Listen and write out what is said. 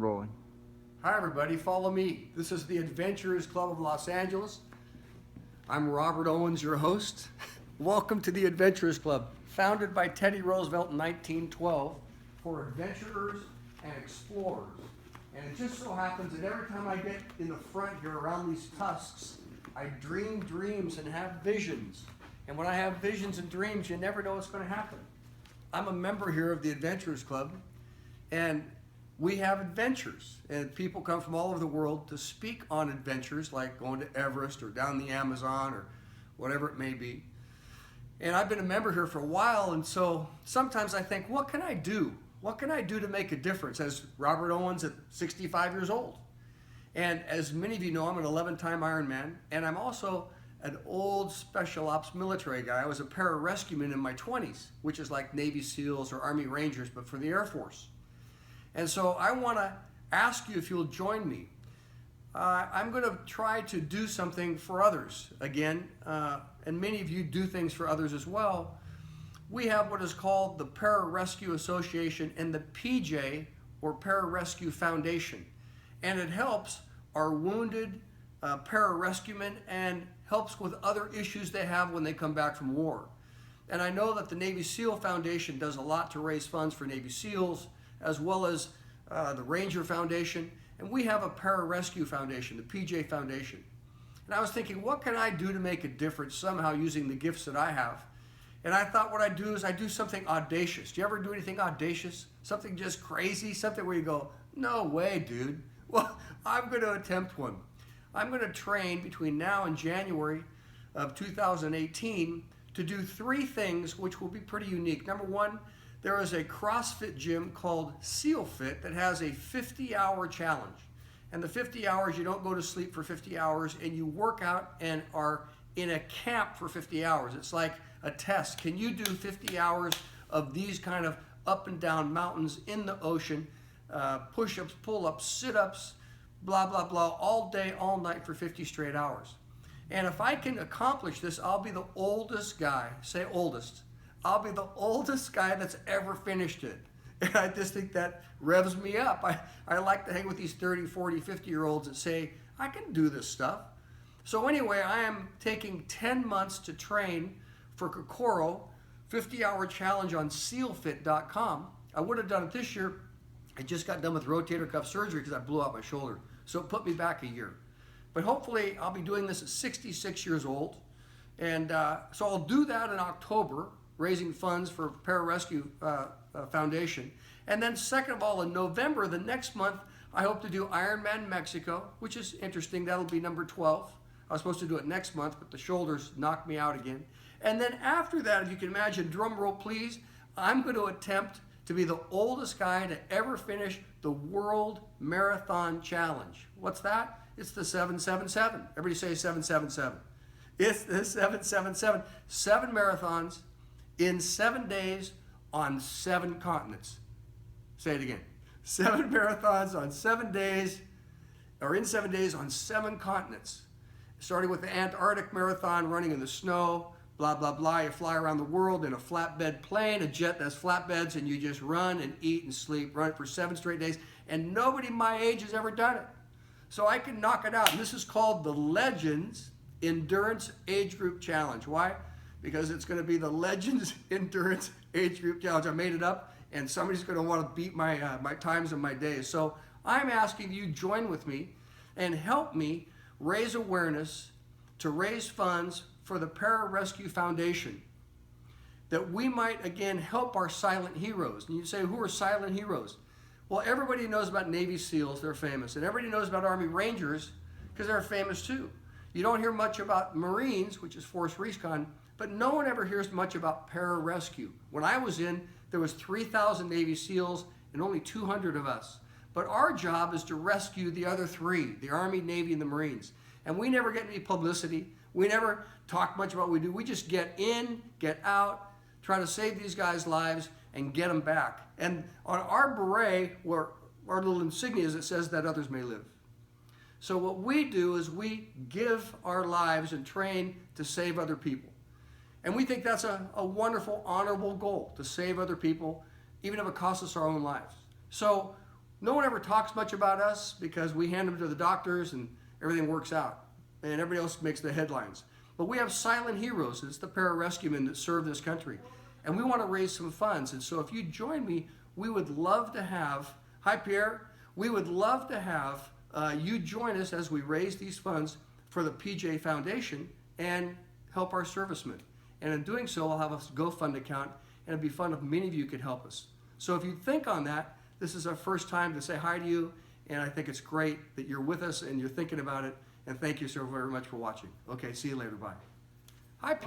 Rolling. Hi everybody, follow me. This is the Adventurers Club of Los Angeles. I'm Robert Owens, your host. Welcome to the Adventurers Club, founded by Teddy Roosevelt in 1912 for adventurers and explorers. And it just so happens that every time I get in the front here around these tusks, I dream dreams and have visions. And when I have visions and dreams, you never know what's going to happen. I'm a member here of the Adventurers Club, and we have adventures, and people come from all over the world to speak on adventures like going to Everest or down the Amazon or whatever it may be. And I've been a member here for a while, and so sometimes I think, what can I do? What can I do to make a difference as Robert Owens at 65 years old? And as many of you know, I'm an 11-time Ironman, and I'm also an old special ops military guy. I was a pararescueman in my 20s, which is like Navy SEALs or Army Rangers, but for the Air Force. And so I want to ask you if you'll join me. I'm going to try to do something for others again, and many of you do things for others as well. We have what is called the Pararescue Association and the PJ, or Pararescue Foundation. And it helps our wounded pararescuemen and helps with other issues they have when they come back from war. And I know that the Navy SEAL Foundation does a lot to raise funds for Navy SEALs, as well as the Ranger Foundation, and we have a Pararescue Foundation, the PJ Foundation. And I was thinking, what can I do to make a difference somehow using the gifts that I have? And I thought what I'd do is I'd do something audacious. Do you ever do anything audacious? Something just crazy? Something where you go, no way, dude. Well, I'm going to attempt one. I'm going to train between now and January of 2018 to do 3 things which will be pretty unique. Number one, there is a CrossFit gym called SEAL Fit that has a 50-hour challenge. And the 50 hours, you don't go to sleep for 50 hours, and you work out and are in a camp for 50 hours. It's like a test. Can you do 50 hours of these kind of up and down mountains in the ocean, push-ups, pull-ups, sit-ups, blah, blah, blah, all day, all night for 50 straight hours? And if I can accomplish this, I'll be the oldest guy, say oldest, I'll be the oldest guy that's ever finished it. And I just think that revs me up. I like to hang with these 30, 40, 50-year-olds that say, I can do this stuff. So anyway, I am taking 10 months to train for Kokoro, 50-hour challenge on sealfit.com. I would have done it this year. I just got done with rotator cuff surgery because I blew out my shoulder. So it put me back a year. But hopefully I'll be doing this at 66 years old. And so I'll do that in October, raising funds for Pararescue Foundation. And then second of all, in November, the next month, I hope to do Ironman Mexico, which is interesting. That'll be number 12. I was supposed to do it next month, but the shoulders knocked me out again. And then after that, if you can imagine, drum roll please, I'm going to attempt to be the oldest guy to ever finish the World Marathon Challenge. What's that? It's the 777. Everybody say 777. It's the 777. 7 marathons in 7 days on 7 continents. Say it again. 7 marathons on 7 days, or in 7 days on 7 continents. Starting with the Antarctic Marathon, running in the snow, blah, blah, blah. You fly around the world in a flatbed plane, a jet that's flatbeds, and you just run and eat and sleep, run it for 7 straight days. And nobody my age has ever done it. So I can knock it out. And this is called the Legends Endurance Age Group Challenge. Why? Because it's going to be the Legends Endurance Age Group Challenge. I made it up, and somebody's going to want to beat my times and my days. So I'm asking you join with me and help me raise awareness to raise funds for the Pararescue Foundation, that we might again help our silent heroes. And you say, who are silent heroes? Well, everybody knows about Navy SEALs, they're famous, and everybody knows about Army Rangers because they're famous too. You don't hear much about Marines, which is Force Recon, but no one ever hears much about pararescue. When I was in, there was 3,000 Navy SEALs and only 200 of us. But our job is to rescue the other 3, the Army, Navy, and the Marines. And we never get any publicity. We never talk much about what we do. We just get in, get out, try to save these guys' lives, and get them back. And on our beret, where our little insignia is, it says that others may live. So what we do is we give our lives and train to save other people. And we think that's a wonderful, honorable goal, to save other people, even if it costs us our own lives. So No one ever talks much about us because we hand them to the doctors and everything works out. And everybody else makes the headlines. But we have silent heroes. It's the pararescuemen that serve this country. And we want to raise some funds. And so if you join me, we would love to have, hi Pierre, we would love to have you join us as we raise these funds for the PJ Foundation and help our servicemen. And in doing so, I'll have a GoFund account, and it'd be fun if many of you could help us. So if you think on that, this is our first time to say hi to you, and I think it's great that you're with us and you're thinking about it, and thank you so very much for watching. Okay, see you later, bye. Hi, Pierre.